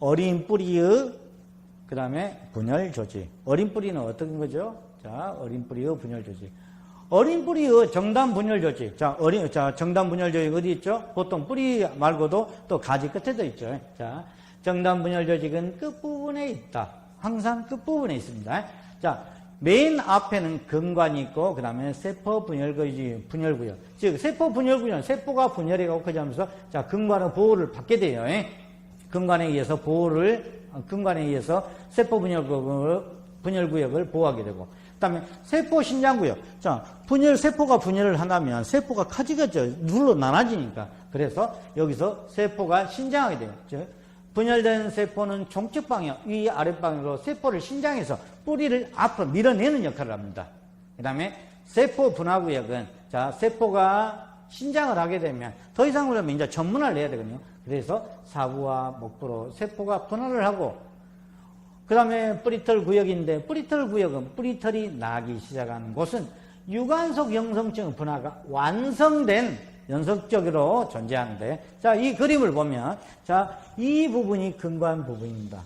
어린 뿌리의 그 다음에 분열 조직. 어린 뿌리는 어떤 거죠? 자, 어린 뿌리의 분열 조직. 어린 뿌리의 정단 분열 조직. 자, 정단 분열 조직 어디 있죠? 보통 뿌리 말고도 또 가지 끝에도 있죠. 자, 정단 분열 조직은 끝부분에 있다. 항상 끝부분에 있습니다. 자, 맨 앞에는 근관이 있고, 그 다음에 세포 분열구역. 즉, 세포 분열구역, 세포가 분열해가고, 그러면서, 자, 근관의 보호를 받게 돼요. 근관에 의해서 세포 분열구역을 보호하게 되고, 그 다음에 세포 신장구역. 자, 세포가 분열을 한다면, 세포가 가지가 눌러 나눠지니까. 그래서 여기서 세포가 신장하게 돼요. 즉, 분열된 세포는 종측 방향, 위 아랫 방향으로 세포를 신장해서 뿌리를 앞으로 밀어내는 역할을 합니다. 그 다음에 세포 분화구역은, 자, 세포가 신장을 하게 되면 더 이상 그러면 이제 전문화를 해야 되거든요. 그래서 사부와 목부로 세포가 분화를 하고, 그 다음에 뿌리털 구역인데, 뿌리털 구역은 뿌리털이 나기 시작하는 곳은 유관속 형성층 분화가 완성된 연속적으로 존재하는데, 자, 이 그림을 보면, 자, 이 부분이 근관 부분입니다.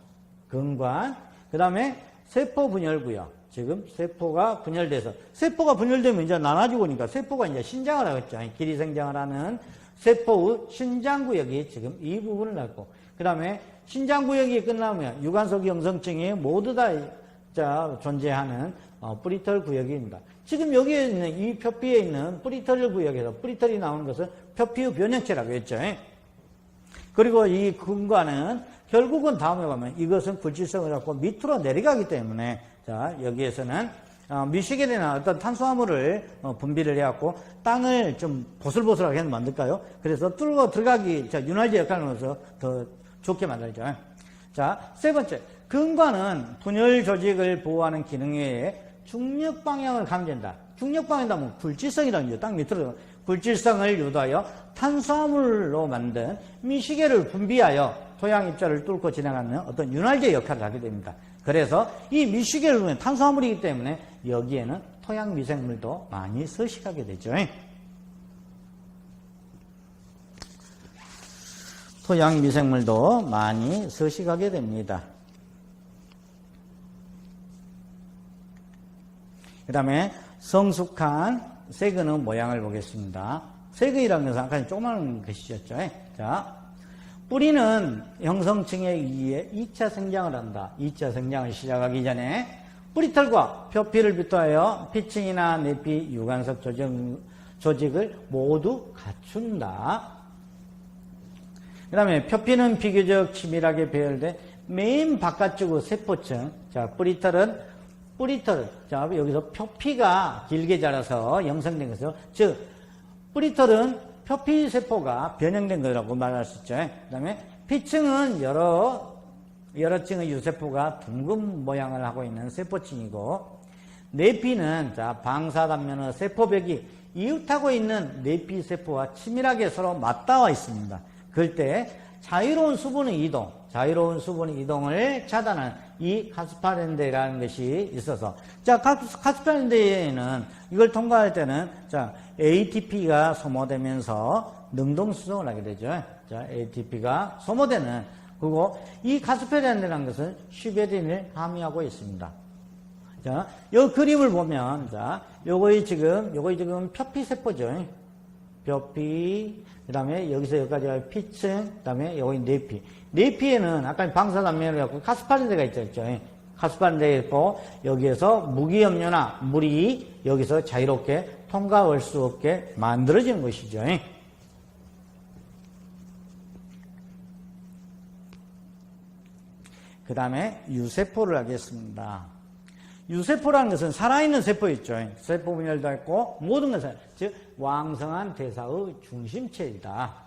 근관. 그 다음에 세포 분열구역. 지금 세포가 분열되면 이제 나눠지고 오니까 세포가 이제 신장을 하겠죠. 길이 생장을 하는 세포의 신장구역이 지금 이 부분을 갖고, 그 다음에 신장구역이 끝나면 유관속 형성층이 모두 다, 자, 존재하는 뿌리털 구역입니다. 지금 여기에 있는 이 표피에 있는 뿌리털 구역에서 뿌리털이 나오는 것은 표피의 변형체라고 했죠. 그리고 이 근관은 결국은 다음에 가면 이것은 굴질성을 갖고 밑으로 내려가기 때문에, 자, 여기에서는 미시겔이나 어떤 탄수화물을 분비를 해갖고 땅을 좀 보슬보슬하게 만들까요? 그래서 뚫고 들어가기, 자, 윤활제 역할을 하면서 더 좋게 만들죠. 자, 세 번째. 근관은 분열 조직을 보호하는 기능 외에 중력 방향을 감지한다. 중력 방향이라면 굴질성이라는 거죠. 땅 밑으로 굴질성을 유도하여 탄수화물로 만든 미시겔을 분비하여 토양 입자를 뚫고 지나가는 어떤 윤활제 역할을 하게 됩니다. 그래서 이 미시겔을 보면 탄수화물이기 때문에 여기에는 토양 미생물도 많이 서식하게 되죠. 토양 미생물도 많이 서식하게 됩니다. 그 다음에 성숙한 세근의 모양을 보겠습니다. 세근이라는 것은 아까 조그마한 것이었죠. 자, 뿌리는 형성층에 의해 2차 생장을 한다. 2차 생장을 시작하기 전에 뿌리털과 표피를 비롯하여 피층이나 내피, 유관석 조직을 모두 갖춘다. 그 다음에 표피는 비교적 치밀하게 배열돼 맨 바깥쪽의 세포층, 자, 뿌리털, 자, 여기서 표피가 길게 자라서 형성된 것이죠. 즉, 뿌리털은 표피세포가 변형된 거라고 말할 수 있죠. 그 다음에 피층은 여러 층의 유세포가 둥근 모양을 하고 있는 세포층이고, 내피는, 자, 방사단면의 세포벽이 이웃하고 있는 내피세포와 치밀하게 서로 맞닿아 있습니다. 그럴 때 자유로운 수분의 이동을 차단하는 이 카스파렌데라는 것이 있어서, 자, 카스파렌데에는 이걸 통과할 때는, 자, ATP가 소모되면서 능동수정을 하게 되죠. 자, ATP가 소모되는, 그리고 이 카스파렌데라는 것은 슈베린을 함유하고 있습니다. 자, 이 그림을 보면, 자, 요거이 지금 표피세포죠. 표피, 그 다음에 여기서 여기까지가 피층, 그 다음에 여기 내피. 내피에는 아까 방사단면을 갖고 카스파렌데가 있죠. 카스파렌데가 있고, 여기에서 무기염료나 물이 여기서 자유롭게 통과할 수 없게 만들어지는 것이죠. 그 다음에 유세포를 하겠습니다. 유세포라는 것은 살아있는 세포 있죠. 세포 분열도 있고 모든 것은, 즉 왕성한 대사의 중심체이다.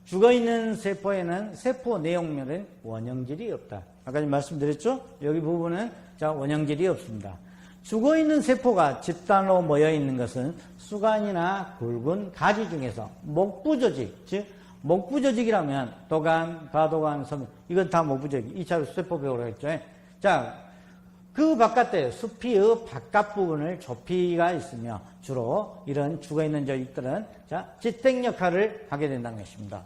죽어있는 세포에는 세포 내용물은 원형질이 없다. 아까 말씀드렸죠? 여기 부분은, 자, 원형질이 없습니다. 죽어있는 세포가 집단으로 모여있는 것은 수간이나 굵은 가지 중에서 목부조직, 즉 목부조직이라면 도간, 가도간, 섬, 이건 다 목부조직, 2차로 세포벽으로 했죠. 자, 그 바깥에 수피의 바깥 부분을 조피가 있으며 주로 이런 죽어있는 조직들은, 자, 지탱 역할을 하게 된다는 것입니다.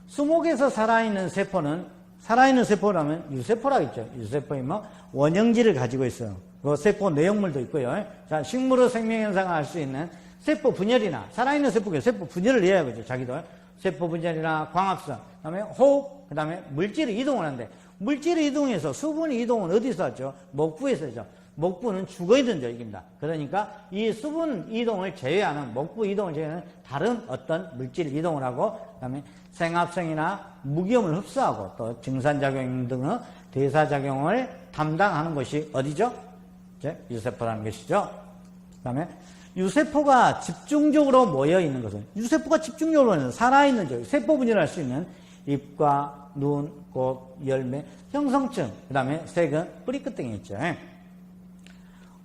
수목에서 살아있는 세포는 살아있는 세포라면 유세포라겠죠. 유세포이면 원형질을 가지고 있어요. 그 세포 내용물도 있고요. 자, 식물의 생명현상을 알 수 있는 세포 분열이나 살아있는 세포가 세포 분열을 이해하겠죠. 자기도 세포 분열이나 광합성, 그다음에 호흡, 그다음에 물질이 이동을 하는데 물질이 이동해서 수분이 이동은 어디서 하죠? 목부에서 하죠. 목부는 죽어 있는 조직입니다. 그러니까 이 수분 이동을 제외하는 목부 이동을 제외하는 다른 어떤 물질 이동을 하고 그다음에 생합성이나 무기염을 흡수하고 또 증산작용 등의 대사작용을 담당하는 것이 어디죠? 이제 유세포라는 것이죠. 그다음에 유세포가 집중적으로 모여 있는 것은 유세포가 집중적으로 모여 있는 살아있는 조직, 세포 분열할 수 있는 잎과 눈, 꽃, 열매, 형성층, 그다음에 색은 뿌리끝 등이 있죠.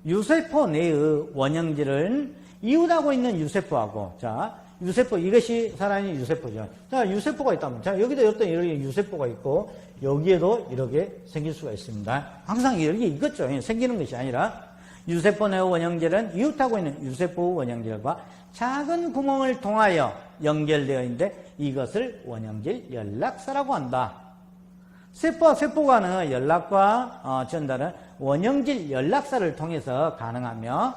유세포 내의 원형질은 이웃하고 있는 유세포하고, 자, 유세포, 이것이 살아있는 유세포죠. 자, 유세포가 있다면, 자, 여기도 어떤 이렇게 유세포가 있고, 여기에도 이렇게 생길 수가 있습니다. 항상 이렇게 있겠죠. 생기는 것이 아니라, 유세포 내의 원형질은 이웃하고 있는 유세포 원형질과 작은 구멍을 통하여 연결되어 있는데, 이것을 원형질 연락사라고 한다. 세포와 세포 간의 연락과 전달은 원형질 연락사를 통해서 가능하며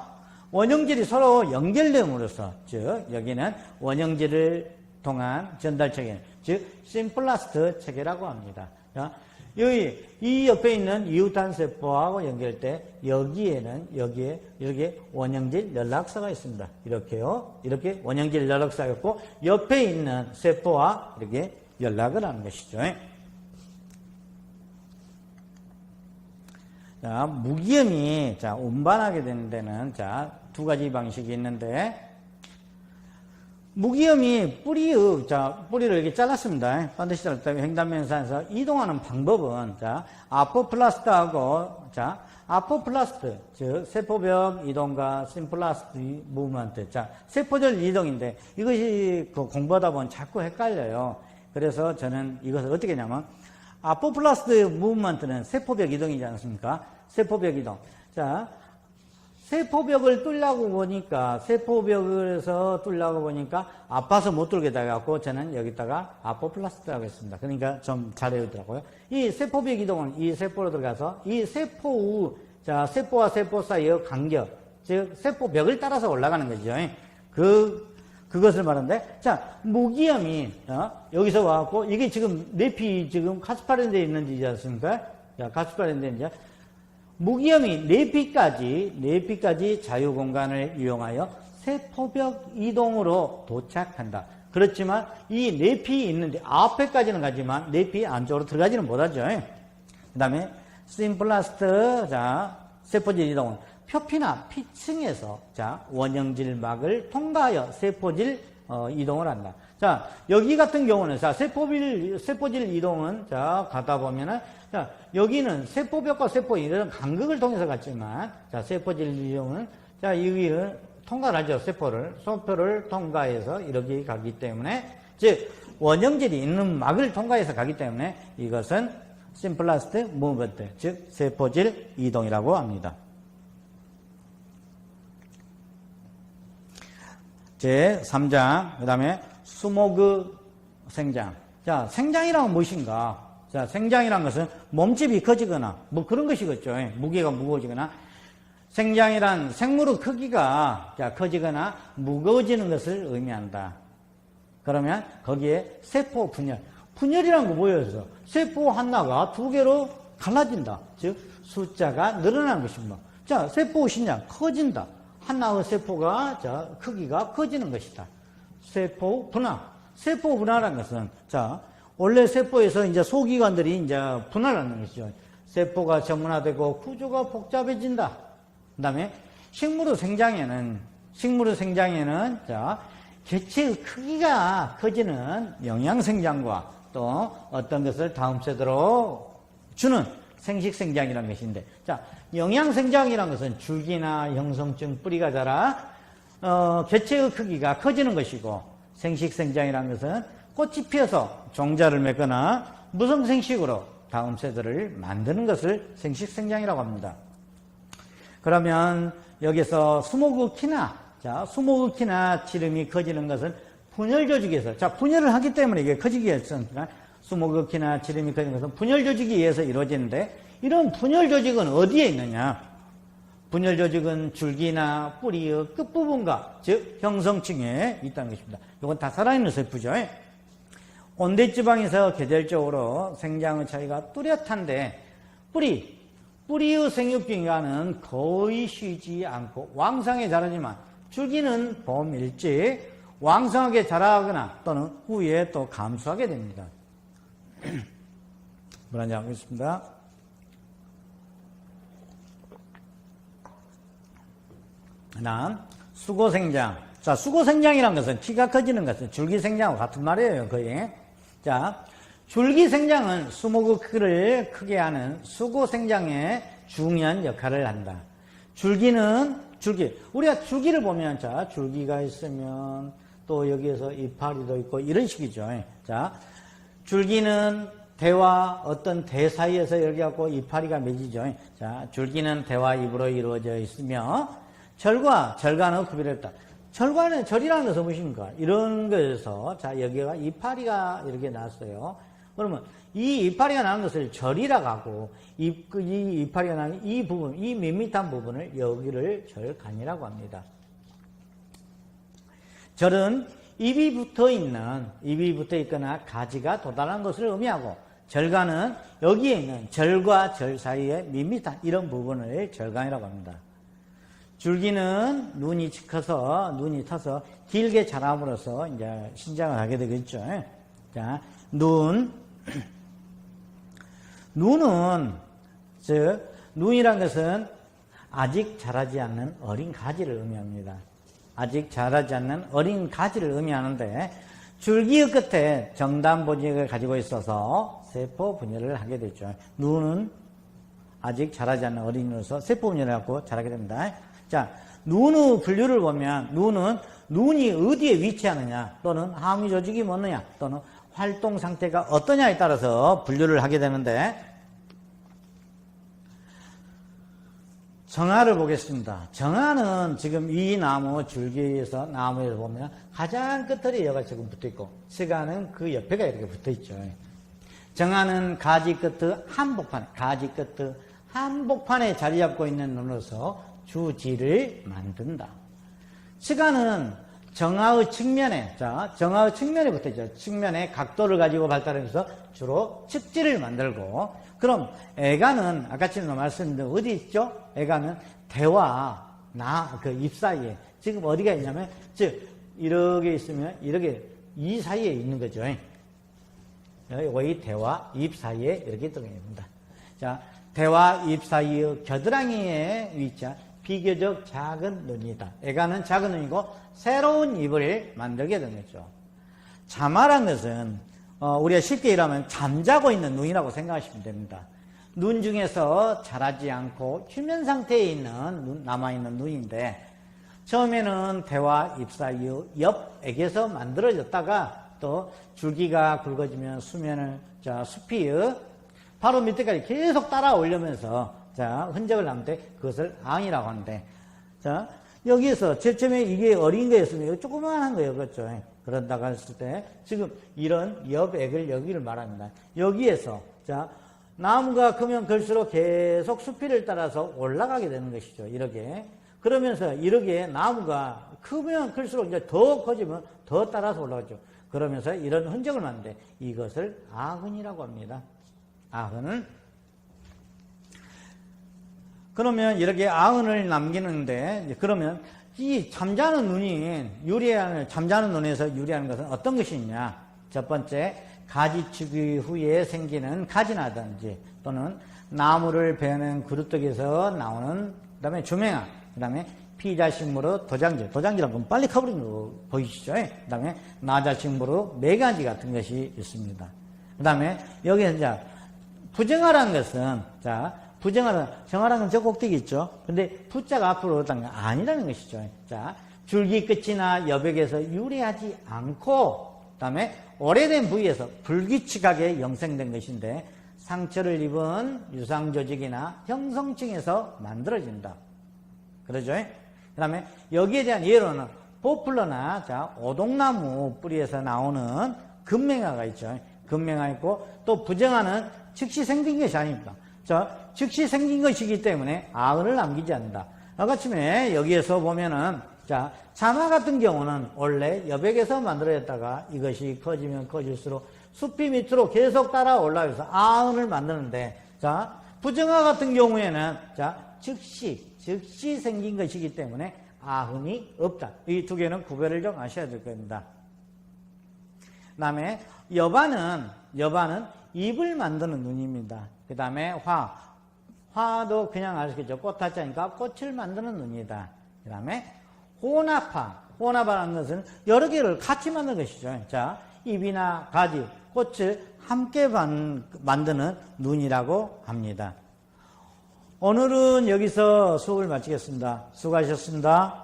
원형질이 서로 연결됨으로써 즉 여기는 원형질을 통한 전달 체계 즉 심플라스트 체계라고 합니다. 여기 이 옆에 있는 이웃한 세포하고 연결할 때 여기에 이렇게 원형질 연락사가 있습니다. 이렇게요. 이렇게 원형질 연락사가 있고 옆에 있는 세포와 이렇게 연락을 하는 것이죠. 자, 무기염이, 자, 운반하게 되는 데는, 자, 두 가지 방식이 있는데, 무기염이 뿌리를 이렇게 잘랐습니다. 반드시 잘랐다면 횡단면상에서 이동하는 방법은, 자, 아포플라스트하고, 자, 아포플라스트, 즉, 세포벽 이동과 심플라스트 무브먼트, 자, 세포절 이동인데, 이것이 공부하다 보면 자꾸 헷갈려요. 그래서 저는 이것을 어떻게 하냐면, 아포플라스트 무브먼트는 세포벽 이동이지 않습니까? 세포벽 이동. 자, 세포벽을 뚫려고 보니까, 세포벽에서 뚫려고 보니까 아파서 못 뚫게 돼갖고 저는 여기다가 아포플라스트라고 했습니다. 그러니까 좀 잘 외우더라고요. 이 세포벽 이동은 이 세포로 들어가서 이 세포 후, 자, 세포와 세포 사이의 간격, 즉, 세포벽을 따라서 올라가는 거죠. 그것을 말하는데, 자, 무기염이, 여기서 와갖고, 이게 지금 내피 지금 가스파른데 있는지 않습니까? 자, 가스파른데 있는지. 무기염이 내피까지 자유공간을 이용하여 세포벽 이동으로 도착한다. 그렇지만 이 내피 있는데 앞에까지는 가지만 내피 안쪽으로 들어가지는 못하죠. 그 다음에 심플라스트, 자, 세포질 이동은 표피나 피층에서 자, 원형질막을 통과하여 세포질 이동을 한다. 자, 여기 같은 경우는 자, 세포질 이동은 자, 가다 보면은 자, 여기는 세포벽과 세포 이런 간극을 통해서 갔지만 자, 세포질 이동은 자, 여기를 통과를 하죠. 세포를 통과해서 이렇게 가기 때문에 즉 원형질이 있는 막을 통과해서 가기 때문에 이것은 심플라스트 무브먼트 즉 세포질 이동이라고 합니다. 제 3장, 그 다음에 수모그 생장. 자, 생장이란 무엇인가? 자, 생장이란 것은 몸집이 커지거나, 뭐 그런 것이겠죠. 무게가 무거워지거나, 생장이란 생물의 크기가 자, 커지거나 무거워지는 것을 의미한다. 그러면 거기에 세포 분열. 분열이란 거 뭐예요? 세포 하나가 두 개로 갈라진다. 즉, 숫자가 늘어나는 것입니다. 자, 세포 신장, 커진다. 하나의 세포가 자, 크기가 커지는 것이다. 세포 분화. 세포 분화라는 것은 자, 원래 세포에서 이제 소기관들이 이제 분할하는 것이죠. 세포가 전문화되고 구조가 복잡해진다. 그다음에 식물의 생장에는 자, 개체의 크기가 커지는 영양생장과 또 어떤 것을 다음 세대로 주는 생식생장이라는 것인데, 자, 영양생장이라는 것은 줄기나 형성층 뿌리가 자라 개체의 크기가 커지는 것이고, 생식생장이라는 것은 꽃이 피어서 종자를 맺거나 무성생식으로 다음 세대를 만드는 것을 생식생장이라고 합니다. 그러면 여기서 수모극히나, 자, 수모극히나 지름이 커지는 것은 분열 조직에서, 자, 분열을 하기 때문에 이게 커지게 했으니까 수목극기나 지름이 커진 것은 분열 조직에 의해서 이루어지는데 이런 분열 조직은 어디에 있느냐? 분열 조직은 줄기나 뿌리의 끝부분과 즉 형성층에 있다는 것입니다. 이건 다 살아있는 세포죠. 온대지방에서 계절적으로 생장의 차이가 뚜렷한데 뿌리의 생육기간은 거의 쉬지 않고 왕성하게 자라지만 줄기는 봄 일찍 왕성하게 자라거나 또는 후에 또 감소하게 됩니다. 물 한잔 하겠습니다. 다음 수고생장. 자, 수고생장이라는 것은 키가 커지는 것은 줄기생장과 같은 말이에요, 거의. 자, 줄기생장은 수목의 크기를 크게 하는 수고생장의 중요한 역할을 한다. 우리가 줄기를 보면, 자, 줄기가 있으면 또 여기에서 이파리도 있고 이런 식이죠. 자, 줄기는 대와 어떤 대 사이에서 이렇게 갖고 이파리가 맺이죠. 자, 줄기는 대와 잎으로 이루어져 있으며 절과 절간의 구비를 했다. 절이라는 것은 무엇입니까? 이런 거에서, 자, 여기가 이파리가 이렇게 났어요. 그러면 이 이파리가 나는 것을 절이라고 하고, 이 이파리가 나는 이 부분, 이 밋밋한 부분을 여기를 절간이라고 합니다. 절은 잎이 붙어 있거나 가지가 도달한 것을 의미하고, 절간은 여기에 있는 절과 절 사이에 밋밋한 이런 부분을 절간이라고 합니다. 줄기는 눈이 터서 길게 자람으로써 이제 신장을 하게 되겠죠. 자, 눈이란 것은 아직 자라지 않는 어린 가지를 의미합니다. 아직 자라지 않는 어린 가지를 의미하는데 줄기의 끝에 정단 보직을 가지고 있어서 세포 분열을 하게 되죠. 눈은 아직 자라지 않는 어린이로서 세포 분열을 갖고 자라게 됩니다. 자, 눈의 분류를 보면 눈이 어디에 위치하느냐 또는 항위 조직이 뭐느냐 또는 활동 상태가 어떠냐에 따라서 분류를 하게 되는데 정화를 보겠습니다. 정화는 지금 이 나무 줄기에서 나무에서 보면 가장 끝털이 여가 지금 붙어 있고 시간은 그 옆에가 이렇게 붙어 있죠. 정화는 가지 끝의 한복판에 자리 잡고 있는 눈으로서 주지를 만든다. 시간은 정화의 측면에 붙어 있죠. 측면에 각도를 가지고 발달하면서 주로 측지를 만들고, 그럼 애가는 아까처럼 말씀드린 어디 있죠? 애가는 대와 그 잎 사이에 지금 어디가 있냐면 즉 이렇게 있으면 이렇게 이 사이에 있는 거죠. 여기 대와 잎 사이에 이렇게 들어있습니다. 자, 대와 잎 사이의 겨드랑이에 위치한 비교적 작은 눈이다. 애가는 작은 눈이고 새로운 잎을 만들게 되는 거죠. 자마란 것은 우리가 쉽게 얘기하면 잠자고 있는 눈이라고 생각하시면 됩니다. 눈 중에서 자라지 않고 휴면 상태에 있는 남아있는 눈인데 처음에는 대와 잎 사이의 옆액에서 만들어졌다가 또 줄기가 굵어지면 숲이 바로 밑에까지 계속 따라 올려면서 흔적을 남는데 그것을 앙이라고 하는데, 자, 여기에서 제일 처음에 이게 어린 거였으면 조그만한 거예요. 그렇죠? 그런다고 했을 때 지금 이런 옆액을 여기를 말합니다. 여기에서, 자, 나무가 크면 클수록 계속 수피를 따라서 올라가게 되는 것이죠. 이렇게. 그러면서 이렇게 나무가 크면 클수록 이제 더 커지면 더 따라서 올라가죠. 그러면서 이런 흔적을 만드는데 이것을 아흔이라고 합니다. 아흔은 그러면 이렇게 아흔을 남기는데 그러면 이 잠자는 눈에서 유리하는 것은 어떤 것이 있냐? 첫 번째, 가지 축이 후에 생기는 가지나든지 또는 나무를 베는 그루떡에서 나오는 그다음에 주맹아, 그다음에 피자식물의 도장지라고 보면 빨리 커버린 거 보이시죠? 그다음에 나자식물의 매가지 같은 것이 있습니다. 그다음에 여기서 이제 부정화라는 것은 정화라는 건 저 꼭대기 있죠? 근데 부자가 앞으로 오다는 건 아니라는 것이죠. 자, 줄기 끝이나 여백에서 유래하지 않고, 그 다음에 오래된 부위에서 불규칙하게 형성된 것인데, 상처를 입은 유상조직이나 형성층에서 만들어진다. 그러죠? 그 다음에 여기에 대한 예로는 포플러나, 오동나무 뿌리에서 나오는 금맹아가 있죠. 근명화 있고, 또 부정화는 즉시 생긴 것이 아닙니다. 즉시 생긴 것이기 때문에 아은을 남기지 않는다. 아까쯤에 여기에서 보면은, 자마 같은 경우는 원래 여백에서 만들어졌다가 이것이 커지면 커질수록 숲이 밑으로 계속 따라 올라와서 아은을 만드는데, 부정화 같은 경우에는, 즉시 생긴 것이기 때문에 아흔이 없다. 이 두 개는 구별을 좀 하셔야 될 겁니다. 그 다음에 여반은 잎을 만드는 눈입니다. 그 다음에 화도 그냥 아시겠죠? 꽃화자니까 꽃을 만드는 눈이다. 그 다음에 혼합하라는 것은 여러 개를 같이 만드는 것이죠. 잎이나 가지, 꽃을 함께 만드는 눈이라고 합니다. 오늘은 여기서 수업을 마치겠습니다. 수고하셨습니다.